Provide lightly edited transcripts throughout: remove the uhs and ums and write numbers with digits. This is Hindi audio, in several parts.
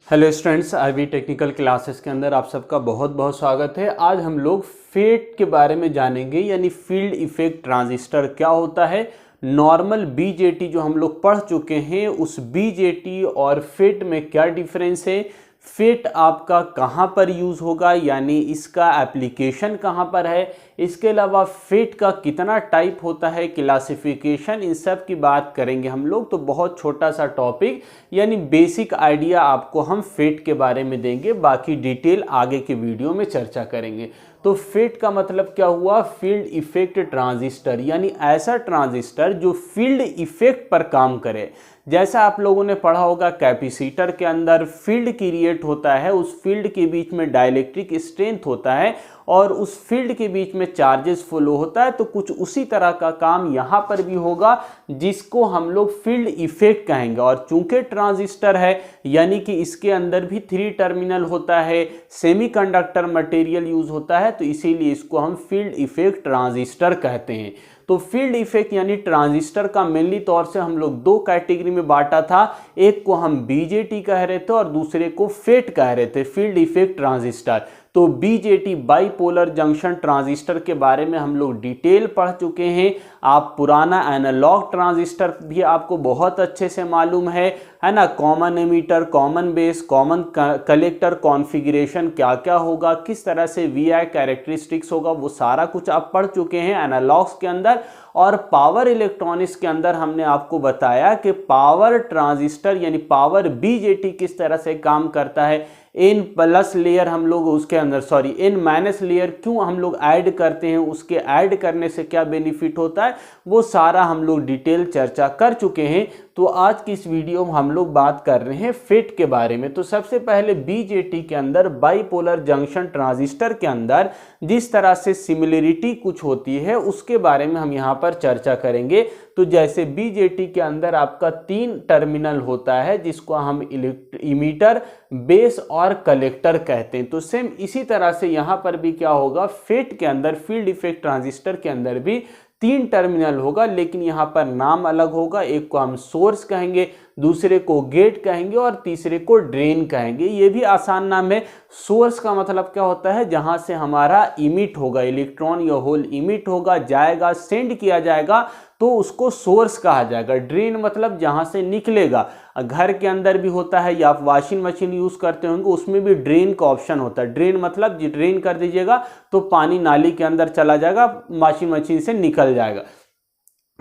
Hello students, IV technical classes के अंदर आप सबका बहुत बहुत स्वागत है। आज हम लोग फेट के बारे में जानेंगे, यानी फील्ड इफेक्ट ट्रांजिस्टर क्या होता है। नॉर्मल बीजेटी जो हम लोग पढ़ चुके हैं, उस बीजेटी और फेट में क्या डिफरेंस है, फेट आपका कहाँ पर यूज़ होगा, यानी इसका एप्लीकेशन कहाँ पर है, इसके अलावा फेट का कितना टाइप होता है, क्लासिफिकेशन, इन सब की बात करेंगे हम लोग। तो बहुत छोटा सा टॉपिक, यानी बेसिक आइडिया आपको हम फेट के बारे में देंगे, बाकी डिटेल आगे के वीडियो में चर्चा करेंगे। तो फेट का मतलब क्या हुआ, फील्ड इफेक्ट ट्रांजिस्टर, यानी ऐसा ट्रांजिस्टर जो फील्ड इफेक्ट पर काम करे। जैसा आप लोगों ने पढ़ा होगा, कैपेसिटर के अंदर फील्ड क्रिएट होता है, उस फील्ड के बीच में डाइलेक्ट्रिक स्ट्रेंथ होता है और उस फील्ड के बीच में चार्जेस फ्लो होता है। तो कुछ उसी तरह का काम यहाँ पर भी होगा, जिसको हम लोग फील्ड इफेक्ट कहेंगे। और चूंकि ट्रांजिस्टर है, यानी कि इसके अंदर भी 3 टर्मिनल होता है, सेमीकंडक्टर मटेरियल यूज होता है, तो इसीलिए इसको हम फील्ड इफेक्ट ट्रांजिस्टर कहते हैं। तो फील्ड इफेक्ट यानी ट्रांजिस्टर का मेनली तौर से हम लोग 2 कैटेगरी में बांटा था। एक को हम बीजेटी कह रहे थे और दूसरे को फेट कह रहे थे, फील्ड इफेक्ट ट्रांजिस्टर। तो बीजेटी बाइपोलर जंक्शन ट्रांजिस्टर के बारे में हम लोग डिटेल पढ़ चुके हैं। आप पुराना एनालॉग ट्रांजिस्टर भी आपको बहुत अच्छे से मालूम है ना। Common ammeter, common base, common collector configuration क्या क्या होगा, किस तरह से वीआई कैरेक्टरिस्टिक्स होगा, वो सारा कुछ आप पढ़ चुके हैं एनालॉग्स के अंदर। और पावर इलेक्ट्रॉनिक्स के अंदर हमने आपको बताया कि पावर ट्रांजिस्टर यानी पावर बीजेटी किस तरह से काम करता है। एन प्लस लेयर हम लोग उसके अंदर एन माइनस लेयर क्यों हम लोग ऐड करते हैं, उसके ऐड करने से क्या बेनिफिट होता है, वो सारा हम लोग डिटेल चर्चा कर चुके हैं। तो आज की इस वीडियो में हम लोग बात कर रहे हैं फेट के बारे में। तो सबसे पहले बीजेटी के अंदर, बाइपोलर जंक्शन ट्रांजिस्टर के अंदर जिस तरह से सिमिलरिटी कुछ होती है, उसके बारे में हम यहाँ पर चर्चा करेंगे। तो जैसे बीजेटी के अंदर आपका 3 टर्मिनल होता है, जिसको हम इमीटर, बेस और कलेक्टर कहते हैं। तो सेम इसी तरह से यहाँ पर भी क्या होगा, फेट के अंदर, फील्ड इफेक्ट ट्रांजिस्टर के अंदर भी 3 टर्मिनल होगा, लेकिन यहाँ पर नाम अलग होगा। एक को हम सोर्स कहेंगे, दूसरे को गेट कहेंगे और तीसरे को ड्रेन कहेंगे। ये भी आसान नाम है। सोर्स का मतलब क्या होता है, जहां से हमारा इमिट होगा, इलेक्ट्रॉन या होल इमिट होगा, जाएगा, सेंड किया जाएगा, तो उसको सोर्स कहा जाएगा। ड्रेन मतलब जहां से निकलेगा। घर के अंदर भी होता है, या आप वॉशिंग मशीन यूज करते होंगे, उसमें भी ड्रेन का ऑप्शन होता है। ड्रेन मतलब ड्रेन कर दीजिएगा तो पानी नाली के अंदर चला जाएगा, वॉशिंग मशीन से निकल जाएगा।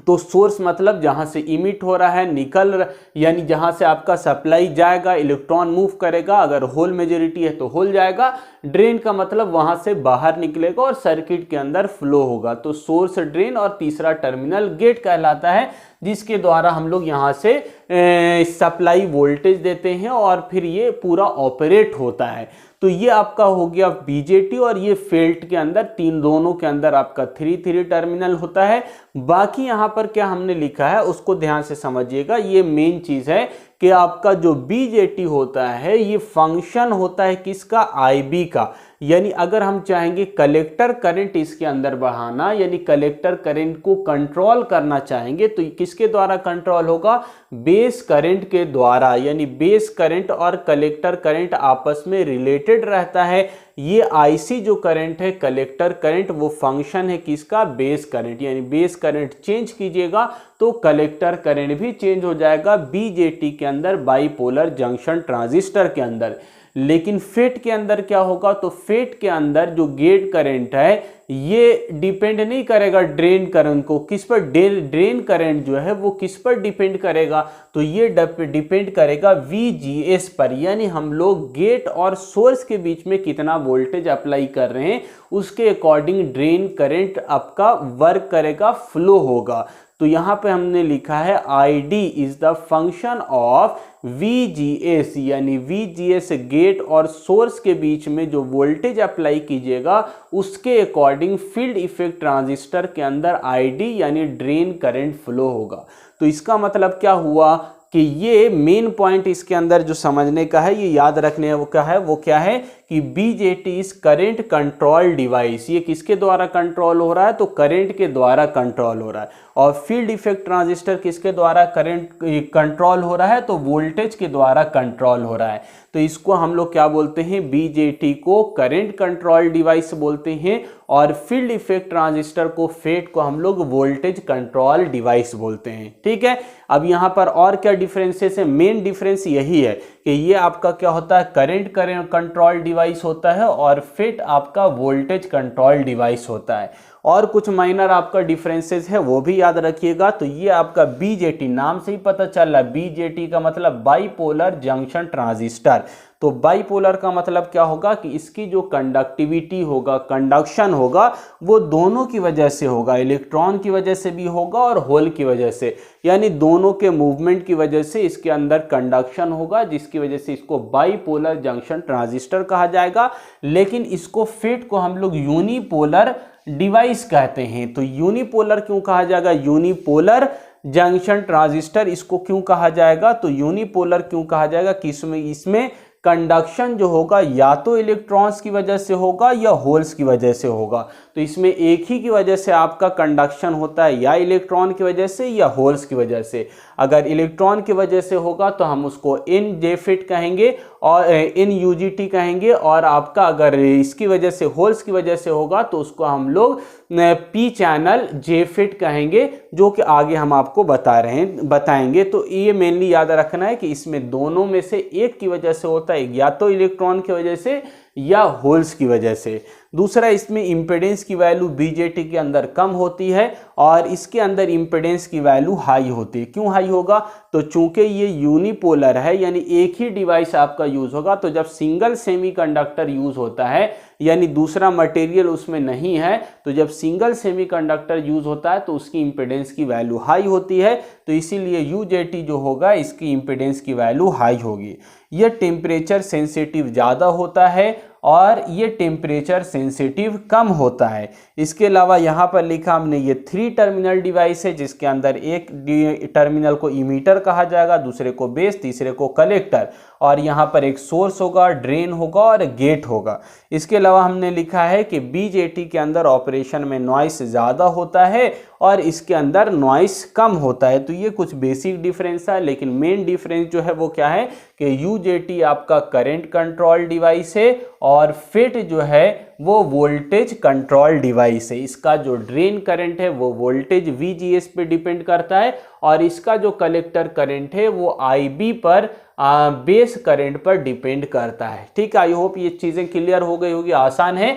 तो सोर्स मतलब जहां से इमिट हो रहा है, यानी जहां से आपका सप्लाई जाएगा, इलेक्ट्रॉन मूव करेगा। अगर होल मेजोरिटी है तो होल जाएगा। ड्रेन का मतलब वहां से बाहर निकलेगा और सर्किट के अंदर फ्लो होगा। तो सोर्स, ड्रेन और तीसरा टर्मिनल गेट कहलाता है, जिसके द्वारा हम लोग यहाँ से सप्लाई वोल्टेज देते हैं और फिर ये पूरा ऑपरेट होता है। तो ये आपका हो गया बीजेटी। और ये फेट के अंदर दोनों के अंदर आपका 3 टर्मिनल होता है। बाकी यहाँ पर क्या हमने लिखा है उसको ध्यान से समझिएगा। ये मेन चीज है कि आपका जो बीजेटी होता है, ये फंक्शन होता है किसका, आईबी का। यानी अगर हम चाहेंगे कलेक्टर करंट इसके अंदर बढ़ाना, यानी कलेक्टर करंट को कंट्रोल करना चाहेंगे, तो किसके द्वारा कंट्रोल होगा, बेस करंट के द्वारा। यानी बेस करंट और कलेक्टर करंट आपस में रिलेटेड रहता है। ये आईसी जो करंट है, कलेक्टर करंट, वो फंक्शन है किसका, बेस करंट। यानी बेस करंट चेंज कीजिएगा तो कलेक्टर करंट भी चेंज हो जाएगा बीजेटी के अंदर, बाइपोलर जंक्शन ट्रांजिस्टर के अंदर। लेकिन फेट के अंदर क्या होगा, तो फेट के अंदर जो गेट करंट है, ये डिपेंड नहीं करेगा ड्रेन करंट को। किस पर, ड्रेन करंट जो है वो किस पर डिपेंड करेगा, तो ये डिपेंड करेगा VGS पर। यानी हम लोग गेट और सोर्स के बीच में कितना वोल्टेज अप्लाई कर रहे हैं, उसके अकॉर्डिंग ड्रेन करंट आपका वर्क करेगा, फ्लो होगा। तो यहाँ पे हमने लिखा है ID is the function of VGS, यानी VGS गेट और सोर्स के बीच में जो वोल्टेज अप्लाई कीजिएगा, उसके अकॉर्डिंग फील्ड इफेक्ट ट्रांजिस्टर के अंदर ID यानी ड्रेन करंट फ्लो होगा। तो इसका मतलब क्या हुआ कि ये मेन पॉइंट इसके अंदर जो समझने का है, ये याद रखने वो क्या है कि कि BJT is current control device, ये किसके द्वारा कंट्रोल हो रहा है, तो करंट के द्वारा कंट्रोल हो रहा है। और फील्ड इफेक्ट ट्रांजिस्टर किसके द्वारा करंट कंट्रोल हो रहा है, तो वोल्टेज के द्वारा कंट्रोल हो रहा है। तो इसको हम लोग क्या बोलते हैं, बीजेटी को करंट कंट्रोल डिवाइस बोलते हैं, और फील्ड इफेक्ट ट्रांजिस्टर को फेट को हम लोग वोल्टेज कंट्रोल डिवाइस बोलते हैं। ठीक है, अब यहाँ पर और क्या डिफरेंसेस है, मेन डिफरेंस यही है कि ये आपका क्या होता है, करंट कंट्रोल डिवाइस होता है और फेट आपका वोल्टेज कंट्रोल डिवाइस होता है। और कुछ माइनर आपका डिफरेंसेस है वो भी याद रखिएगा। तो ये आपका बीजेटी, नाम से ही पता चल रहा है, बीजेटी का मतलब बाइपोलर जंक्शन ट्रांजिस्टर। तो बाइपोलर का मतलब क्या होगा कि इसकी जो कंडक्टिविटी होगा, कंडक्शन होगा, वो दोनों की वजह से होगा, इलेक्ट्रॉन की वजह से भी होगा और होल की वजह से, यानी दोनों के मूवमेंट की वजह से इसके अंदर कंडक्शन होगा, जिसकी वजह से इसको बाइपोलर जंक्शन ट्रांजिस्टर कहा जाएगा। लेकिन इसको फेट को हम लोग यूनिपोलर डिवाइस कहते हैं। तो यूनिपोलर क्यों कहा जाएगा, यूनिपोलर जंक्शन ट्रांजिस्टर इसको क्यों कहा जाएगा, तो यूनिपोलर क्यों कहा जाएगा कि इसमें कंडक्शन जो होगा या तो इलेक्ट्रॉन्स की वजह से होगा या होल्स की वजह से होगा। तो इसमें एक ही की वजह से आपका कंडक्शन होता है, या इलेक्ट्रॉन की वजह से या होल्स की वजह से। अगर इलेक्ट्रॉन की वजह से होगा तो हम उसको इन जेफिट कहेंगे और इन यूजीटी कहेंगे, और आपका अगर इसकी वजह से होल्स की वजह से होगा तो उसको हम लोग पी चैनल जेफिट कहेंगे, जो कि आगे हम आपको बताएंगे। तो ये मेनली याद रखना है कि इसमें दोनों में से एक की वजह से होता है, या तो इलेक्ट्रॉन की वजह से या होल्स की वजह से। दूसरा, इसमें इम्पीडेंस की वैल्यू बीजेटी के अंदर कम होती है और इसके अंदर इम्पीडेंस की वैल्यू हाई होती है। क्यों हाई होगा, तो चूंकि ये यूनिपोलर है, यानी एक ही डिवाइस आपका यूज होगा। तो जब सिंगल सेमीकंडक्टर यूज होता है, यानी दूसरा मटेरियल उसमें नहीं है, तो जब सिंगल सेमीकंडक्टर यूज होता है तो उसकी इम्पीडेंस की वैल्यू हाई होती है। तो इसीलिए यूजेटी जो होगा इसकी इम्पीडेंस की वैल्यू हाई होगी। यह टेम्परेचर सेंसिटिव ज़्यादा होता है और ये टेम्परेचर सेंसिटिव कम होता है। इसके अलावा यहाँ पर लिखा हमने, ये 3 टर्मिनल डिवाइस है, जिसके अंदर एक टर्मिनल को इमीटर कहा जाएगा, दूसरे को बेस, तीसरे को कलेक्टर, और यहाँ पर एक सोर्स होगा, ड्रेन होगा और गेट होगा। इसके अलावा हमने लिखा है कि बीजेटी के अंदर ऑपरेशन में नॉइस ज़्यादा होता है और इसके अंदर नॉइस कम होता है। तो ये कुछ बेसिक डिफरेंस है, लेकिन मेन डिफरेंस जो है वो क्या है कि यूजेटी आपका करंट कंट्रोल डिवाइस है और फेट जो है वो वोल्टेज कंट्रोल डिवाइस है। इसका जो ड्रेन करंट है वो वोल्टेज VGS पे डिपेंड करता है, और इसका जो कलेक्टर करंट है वो IB पर, बेस करंट पर डिपेंड करता है। ठीक है, आई होप ये चीज़ें क्लियर हो गई होगी, आसान है।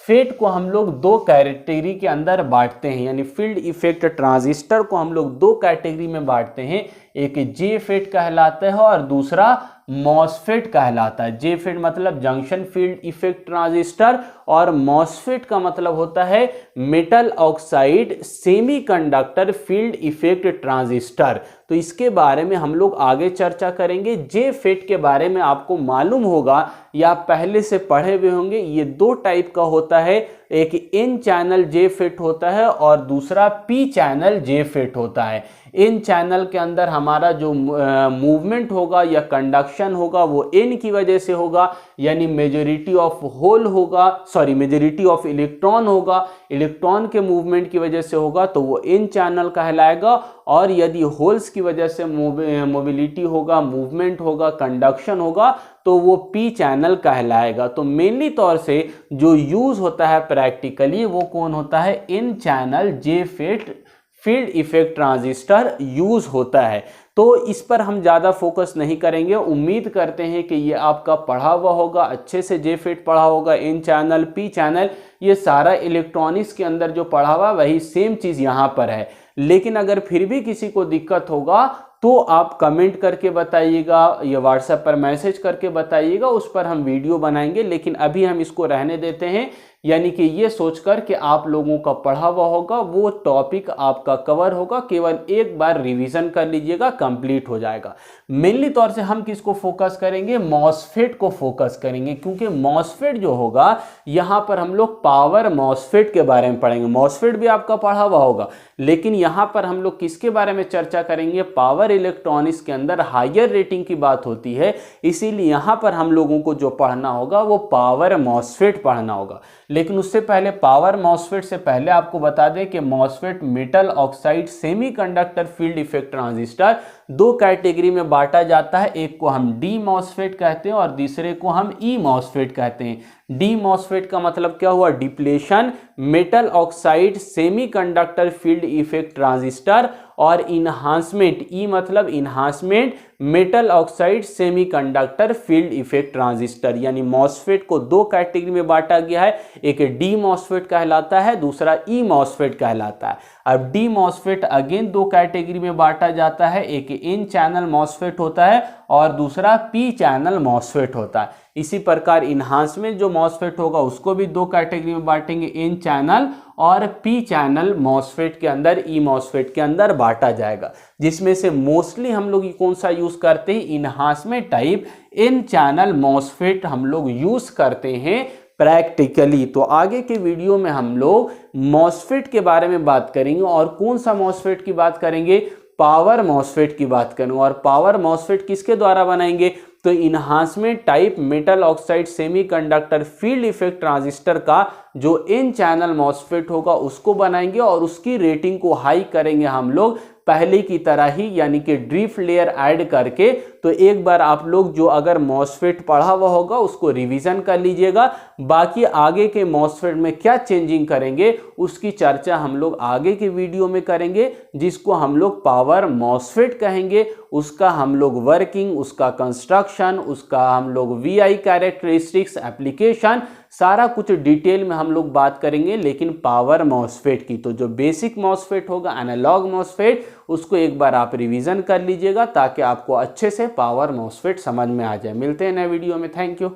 फेट को हम लोग 2 कैटेगरी के अंदर बांटते हैं, यानी फील्ड इफेक्ट ट्रांजिस्टर को हम लोग 2 कैटेगरी में बांटते हैं। एक जे फेट कहलाता है और दूसरा मॉसफेट कहलाता है। जे फेट मतलब जंक्शन फील्ड इफेक्ट ट्रांजिस्टर, और मॉसफेट का मतलब होता है metal oxide semiconductor field effect transistor. तो इसके बारे में हम लोग आगे चर्चा करेंगे। जे फेट के बारे में आपको मालूम होगा या पहले से पढ़े हुए होंगे, ये 2 टाइप का होता है, एक N चैनल जे फेट होता है और दूसरा P चैनल जे फेट होता है। N चैनल के अंदर हमारा जो मूवमेंट होगा या कंडक्शन होगा वो N की वजह से होगा, यानी मेजॉरिटी ऑफ होल होगा, सॉरी मेजॉरिटी ऑफ इलेक्ट्रॉन होगा, इलेक्ट्रॉन के मूवमेंट की वजह से होगा तो वो N चैनल कहलाएगा। और यदि होल्स की वजह से मोबिलिटी होगा, मूवमेंट होगा, कंडक्शन होगा तो वो P चैनल कहलाएगा। तो मेनली तौर से जो यूज होता है प्रैक्टिकली वो कौन होता है, N channel J FET field effect transistor use होता है। तो इस पर हम ज़्यादा फोकस नहीं करेंगे। उम्मीद करते हैं कि ये आपका पढ़ा हुआ होगा, अच्छे से जे फेट पढ़ा होगा, N चैनल P चैनल ये सारा इलेक्ट्रॉनिक्स के अंदर जो पढ़ा हुआ वही सेम चीज़ यहाँ पर है। लेकिन अगर फिर भी किसी को दिक्कत होगा तो आप कमेंट करके बताइएगा या व्हाट्सएप पर मैसेज करके बताइएगा, उस पर हम वीडियो बनाएंगे। लेकिन अभी हम इसको रहने देते हैं यानी कि ये सोचकर कि आप लोगों का पढ़ा हुआ होगा वो टॉपिक आपका कवर होगा, केवल एक बार रिवीजन कर लीजिएगा, कंप्लीट हो जाएगा। मेनली तौर से हम किसको फोकस करेंगे, मॉसफेट को फोकस करेंगे, क्योंकि मॉसफेट जो होगा यहां पर हम लोग पावर मॉसफेट के बारे में पढ़ेंगे। मॉसफेट भी आपका पढ़ा हुआ होगा, लेकिन यहां पर हम लोग किसके बारे में चर्चा करेंगे, पावर इलेक्ट्रॉनिक्स के अंदर हायर रेटिंग की बात होती है, इसीलिए यहां पर हम लोगों को जो पढ़ना होगा वो पावर मॉसफेट पढ़ना होगा। लेकिन उससे पहले पावर मॉसफेट से पहले आपको बता दें कि MOSFET metal oxide semiconductor field effect transistor दो कैटेगरी में बांटा जाता है। एक को हम डी मॉसफेट कहते हैं और दूसरे को हम ई मॉसफेट कहते हैं। डी मॉसफेट का मतलब क्या हुआ, depletion metal oxide semiconductor field effect transistor, और इन्हांसमेंट, ई मतलब enhancement metal oxide semiconductor field effect transistor. यानी मॉसफेट को दो कैटेगरी में बांटा गया है, एक डी मॉसफेट कहलाता है, दूसरा ई मॉसफेट कहलाता है। अब डी मॉसफेट अगेन दो कैटेगरी में बांटा जाता है, एक एन चैनल मॉसफेट होता है और दूसरा पी चैनल मॉसफेट होता है। इसी प्रकार इन्हांसमेंट जो मॉसफेट होगा उसको भी दो कैटेगरी में बांटेंगे, एन चैनल और पी चैनल मॉसफेट के अंदर, ई मॉसफेट के अंदर बांटा जाएगा, जिसमें से मोस्टली हम लोग कौन सा यूज करते हैं, enhancement type N channel MOSFET हम लोग यूज करते हैं प्रैक्टिकली। तो आगे के वीडियो में हम लोग मॉसफेट के बारे में बात करेंगे, और कौन सा मॉसफेट की बात करेंगे, पावर मॉसफेट की बात करेंगे। और पावर मॉसफेट किसके द्वारा बनाएंगे, तो enhancement type metal oxide semiconductor field effect transistor का जो एन चैनल मॉसफेट होगा उसको बनाएंगे, और उसकी रेटिंग को हाई करेंगे हम लोग पहले की तरह ही, यानी कि ड्रिफ्ट लेयर ऐड करके। तो एक बार आप लोग जो अगर मॉसफेट पढ़ा हुआ होगा उसको रिवीजन कर लीजिएगा, बाकी आगे के मॉसफेट में क्या चेंजिंग करेंगे उसकी चर्चा हम लोग आगे के वीडियो में करेंगे, जिसको हम लोग पावर मॉसफेट कहेंगे। उसका हम लोग वर्किंग, उसका कंस्ट्रक्शन, उसका हम लोग वीआई कैरेक्टरिस्टिक्स, एप्लीकेशन, सारा कुछ डिटेल में हम लोग बात करेंगे। लेकिन पावर मॉसफेट की तो जो बेसिक मॉसफेट होगा, एनालॉग मॉसफेट, उसको एक बार आप रिवीजन कर लीजिएगा ताकि आपको अच्छे से पावर मॉसफेट समझ में आ जाए। मिलते हैं नए वीडियो में, थैंक यू।